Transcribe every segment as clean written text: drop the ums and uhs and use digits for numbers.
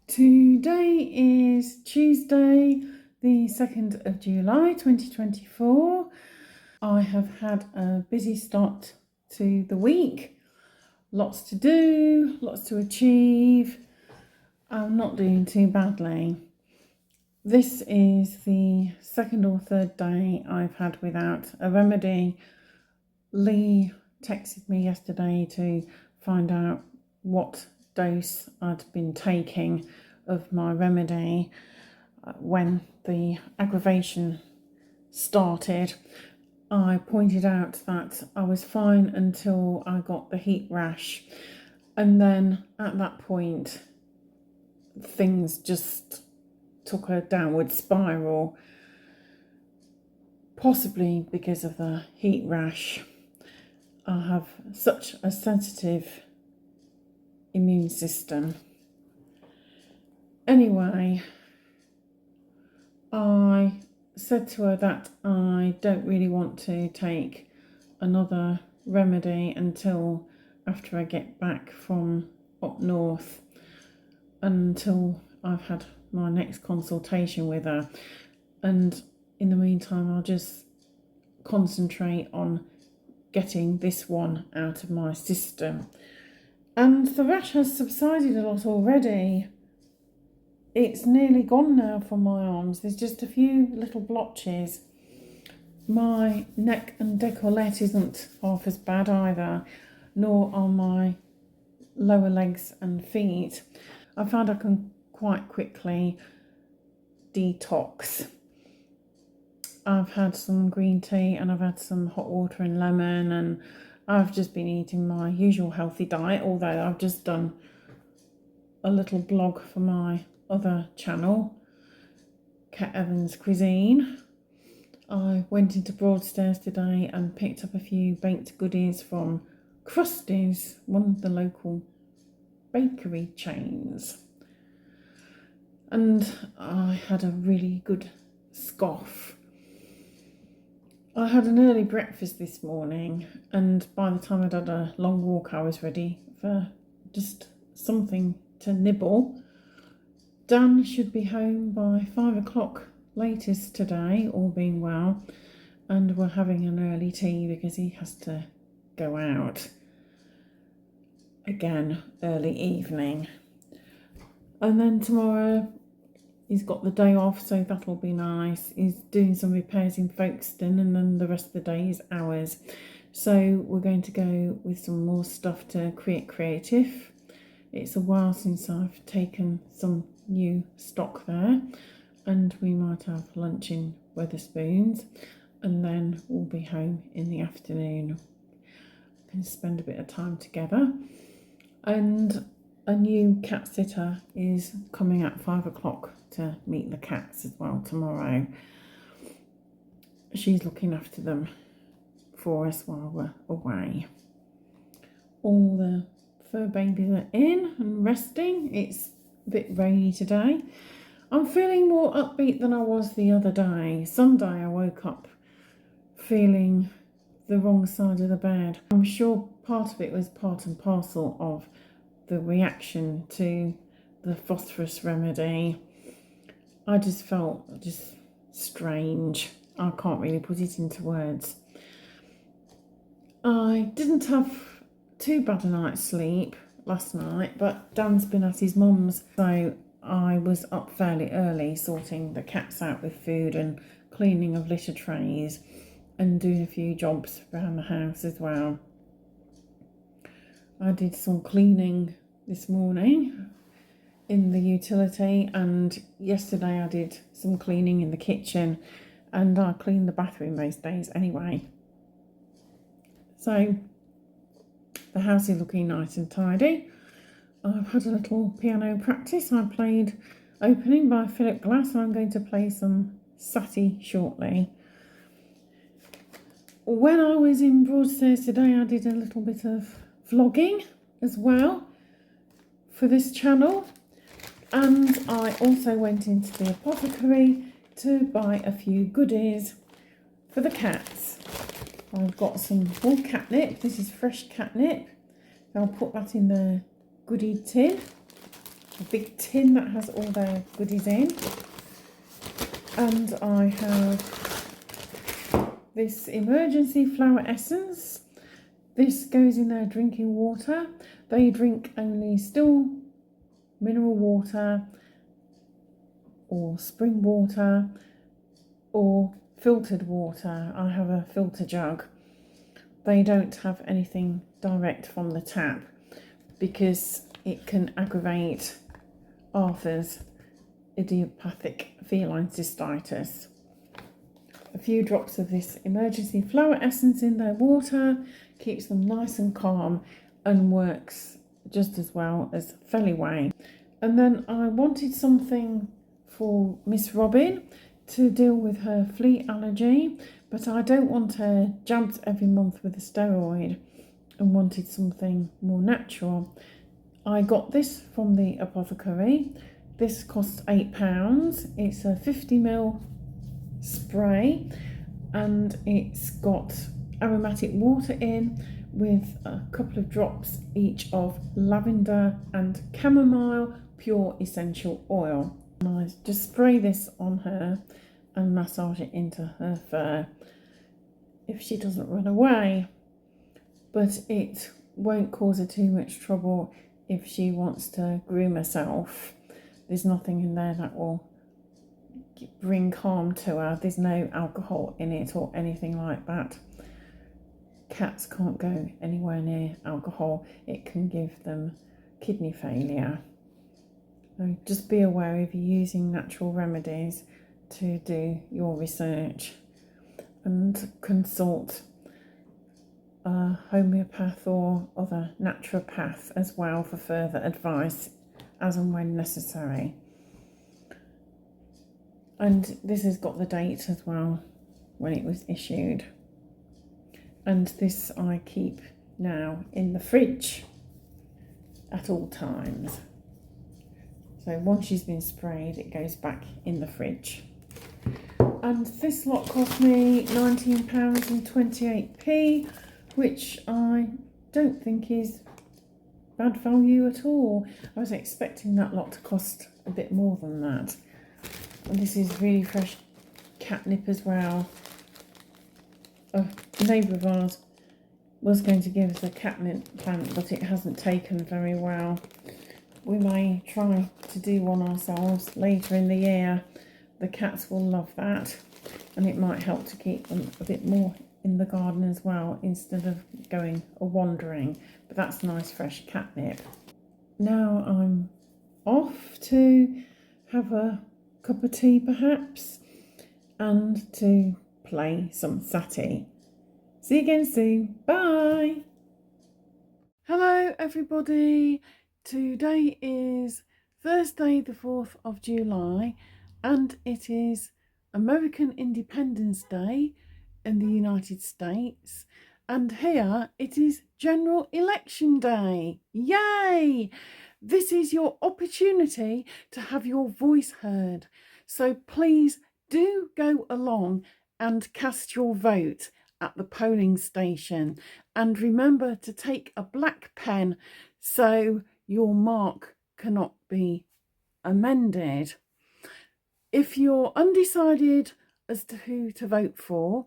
Today is Tuesday, the 2nd of July 2024. I have had a busy start to the week. Lots to do, lots to achieve. I'm not doing too badly. This is the second or third day I've had without a remedy. Lee texted me yesterday to find out what dose I'd been taking of my remedy when the aggravation started. I pointed out that I was fine until I got the heat rash, and then at that point things just took a downward spiral, possibly because of the heat rash. I have such a sensitive immune system. Anyway, I said to her that I don't really want to take another remedy until after I get back from up north, until I've had my next consultation with her. And in the meantime, I'll just concentrate on getting this one out of my system. And the rash has subsided a lot already. It's nearly gone now from my arms. There's just a few little blotches. My neck and décolleté isn't half as bad either, nor are my lower legs and feet. I found I can quite quickly detox. I've had some green tea and I've had some hot water and lemon, and I've just been eating my usual healthy diet, although I've just done a little blog for my other channel, Cat Evans Cuisine. I went into Broadstairs today and picked up a few baked goodies from Krusty's, one of the local bakery chains. And I had a really good scoff. I had an early breakfast this morning, and by the time I'd had a long walk, I was ready for just something to nibble. Dan should be home by 5 o'clock latest today, all being well, and we're having an early tea because he has to go out again early evening. And then tomorrow he's got the day off, so that'll be nice. He's doing some repairs in Folkestone, and then the rest of the day is ours. So we're going to go with some more stuff to Create Creative. It's a while since I've taken some new stock there, and we might have lunch in Wetherspoons, and then we'll be home in the afternoon. We can spend a bit of time together. And a new cat sitter is coming at 5 o'clock to meet the cats as well tomorrow. She's looking after them for us while we're away. All the fur babies are in and resting. It's a bit rainy today. I'm feeling more upbeat than I was the other day. Sunday I woke up feeling the wrong side of the bed. I'm sure part of it was part and parcel of the reaction to the phosphorus remedy. I just felt just strange. I can't really put it into words. I didn't have too bad a night's sleep last night, but Dan's been at his mum's, so I was up fairly early sorting the cats out with food and cleaning of litter trays and doing a few jobs around the house as well. I did some cleaning this morning in the utility, and yesterday I did some cleaning in the kitchen, and I clean the bathroom most days anyway. So the house is looking nice and tidy. I've had a little piano practice. I played Opening by Philip Glass, and I'm going to play some Satie shortly. When I was in Broadstairs today, I did a little bit of vlogging as well for this channel, and I also went into the apothecary to buy a few goodies for the cats. I've got some more catnip. This is fresh catnip. I'll put that in the goodie tin. a big tin that has all their goodies in. And I have this emergency flower essence. This goes in their drinking water. They drink only still mineral water or spring water or filtered water. I have a filter jug. They don't have anything direct from the tap because it can aggravate Arthur's idiopathic feline cystitis. A few drops of this emergency flower essence in their water keeps them nice and calm and works just as well as Feliway. And then I wanted something for Miss Robin to deal with her flea allergy, but I don't want her jabbed every month with a steroid and wanted something more natural. I got this from the apothecary. This costs £8. It's a 50ml spray and it's got aromatic water in with a couple of drops each of lavender and chamomile pure essential oil. And I just spray this on her and massage it into her fur if she doesn't run away, but it won't cause her too much trouble if she wants to groom herself. There's nothing in there that will bring harm to her. There's no alcohol in it or anything like that. Cats can't go anywhere near alcohol. It can give them kidney failure. So just be aware if you're using natural remedies to do your research and consult a homeopath or other naturopath as well for further advice as and when necessary. And this has got the date as well when it was issued. And this I keep now in the fridge at all times. So once she's been sprayed, it goes back in the fridge. And this lot cost me £19.28, which I don't think is bad value at all. I was expecting that lot to cost a bit more than that. And this is really fresh catnip as well. A neighbour of ours was going to give us a catnip plant, but it hasn't taken very well. We may try to do one ourselves later in the year. The cats will love that, and it might help to keep them a bit more in the garden as well instead of going a-wandering. But that's nice fresh catnip. Now I'm off to have a cup of tea perhaps and to play some Sati. See you again soon. Bye. Hello everybody. Today is Thursday the 4th of July and it is American Independence Day in the United States, and here it is General Election Day. Yay! This is your opportunity to have your voice heard. So please do go along and cast your vote at the polling station. And remember to take a black pen so your mark cannot be amended. If you're undecided as to who to vote for,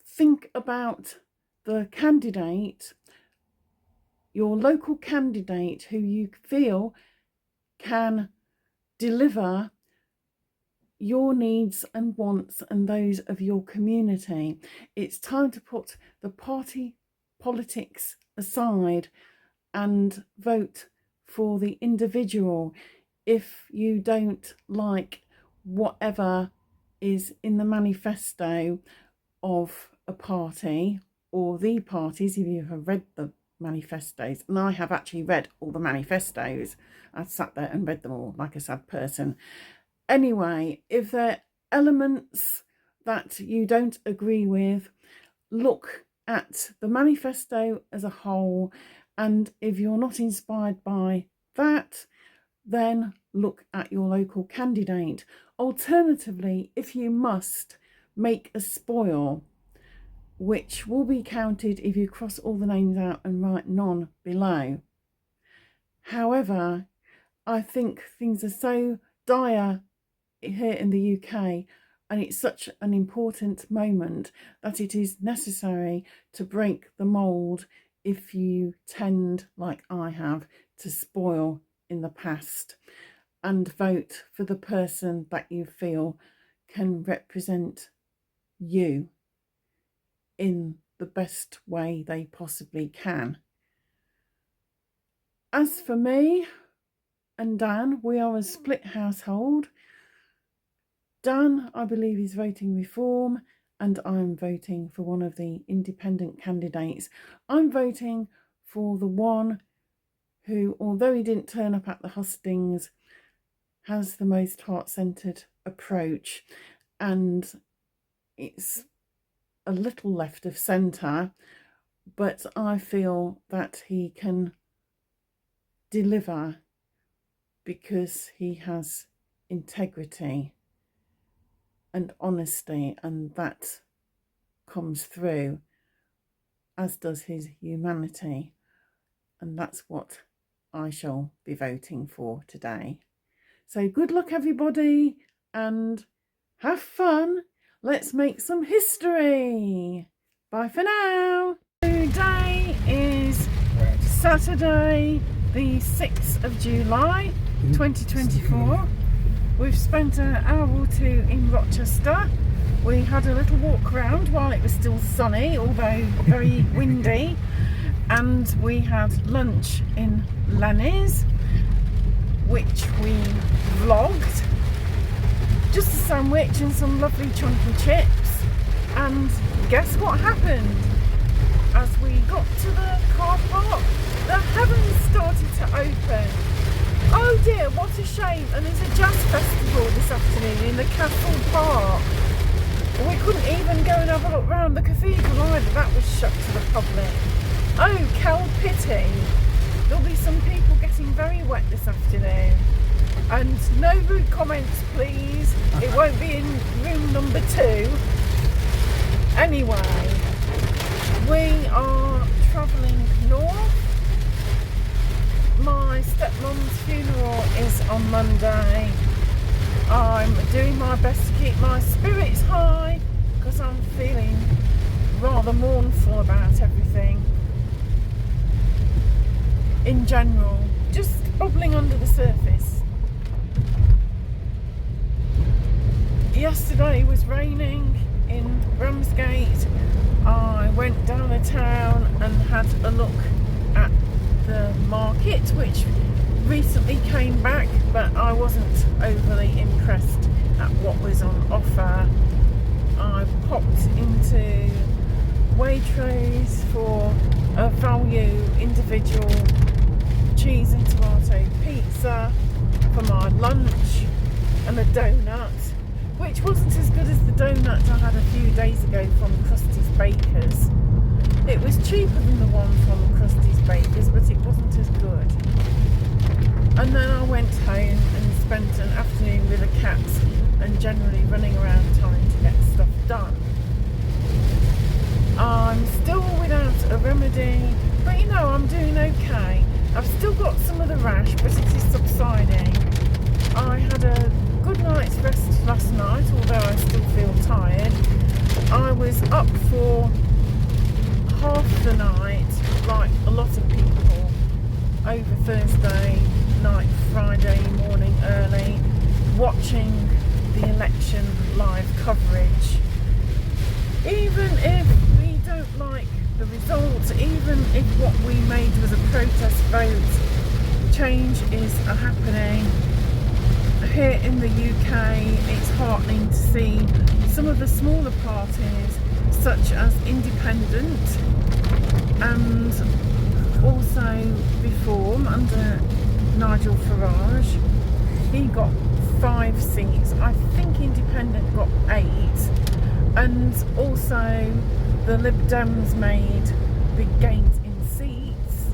think about the candidate, your local candidate who you feel can deliver your needs and wants and those of your community. It's time to put the party politics aside and vote for the individual. If you don't like whatever is in the manifesto of a party or the parties, if you have read the manifestos, and I have actually read all the manifestos, I sat there and read them all like a sad person. Anyway, if there are elements that you don't agree with, look at the manifesto as a whole, and if you're not inspired by that, then look at your local candidate. Alternatively, if you must, make a spoil, which will be counted if you cross all the names out and write none below. However, I think things are so dire here in the UK, and it's such an important moment that it is necessary to break the mould if you tend, like I have, to spoil in the past, and vote for the person that you feel can represent you in the best way they possibly can. As for me and Dan, we are a split household. Dan, I believe, is voting Reform, and I'm voting for one of the independent candidates. I'm voting for the one who, although he didn't turn up at the hustings, has the most heart-centred approach, and it's a little left of centre, but I feel that he can deliver because he has integrity and honesty, and that comes through, as does his humanity, and that's what I shall be voting for today. So good luck, everybody, and have fun. Let's make some history. Bye for now. Today is Saturday, the 6th of July 2024. We've spent an hour or two in Rochester. We had a little walk around while it was still sunny, although very windy, and we had lunch in Lenny's, which we vlogged. Just a sandwich and some lovely chunky chips. And guess what happened? As we got to the car park, the heavens started to open. Oh dear, what a shame. And there's a jazz festival this afternoon in the Castle Park. We couldn't even go and have a look round the cathedral either. That was shut to the public. Oh, Kel pity. There'll be some people getting very wet this afternoon. And no rude comments, please. It won't be in room number 2. Anyway, we are travelling north. My stepmom's funeral is on Monday. I'm doing my best to keep my spirits high because I'm feeling rather mournful about everything in general, just bubbling under the surface. Yesterday was raining in Ramsgate. I went down the town and had a look at the market, which recently came back, but I wasn't overly impressed at what was on offer. I popped into Waitrose for a value individual cheese and tomato pizza for my lunch, and a donut, which wasn't as good as the donut I had a few days ago from Krusty's Bakers. It was cheaper than the one from Krusty's Bakers, but it wasn't as good. And then I went home and spent an afternoon with the cats and generally running around trying to get stuff done. I'm still without a remedy, but you know, I'm doing okay. I've still got some of the rash, but it is subsiding. I had a good night's rest last night, although I still feel tired. I was up for half the night, like a lot of people, over Thursday night, Friday morning early, watching the election live coverage. Even if we don't like the results, even if what we made was a protest vote, change is happening. Here in the UK, it's heartening to see some of the smaller parties, such as Independent and also Reform under Nigel Farage. He got 5 seats. I think Independent got 8. And also the Lib Dems made big gains in seats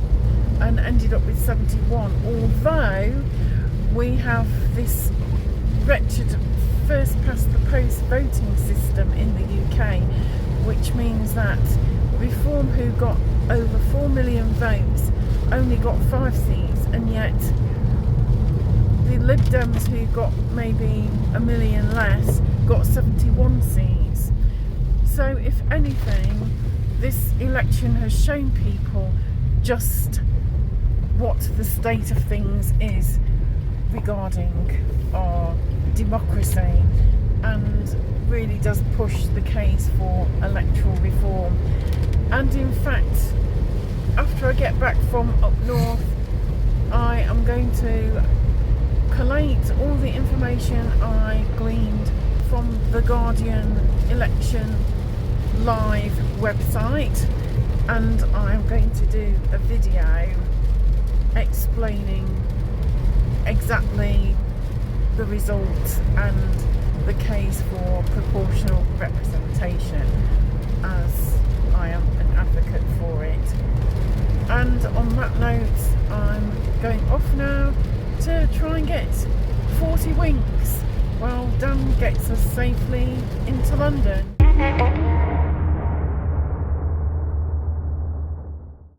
and ended up with 71. Although we have this wretched first past the post voting system in the UK, which means that Reform, who got over 4 million votes, only got 5 seats, and yet Lib Dems, who got maybe a million less, got 71 seats. So if anything, this election has shown people just what the state of things is regarding our democracy, and really does push the case for electoral reform. And in fact, after I get back from up north, I am going to collate all the information I gleaned from the Guardian election live website, and I'm going to do a video explaining exactly the results and the case for proportional representation, as I am an advocate for it. And on that note, I'm going off now to try and get 40 winks while Dan gets us safely into London.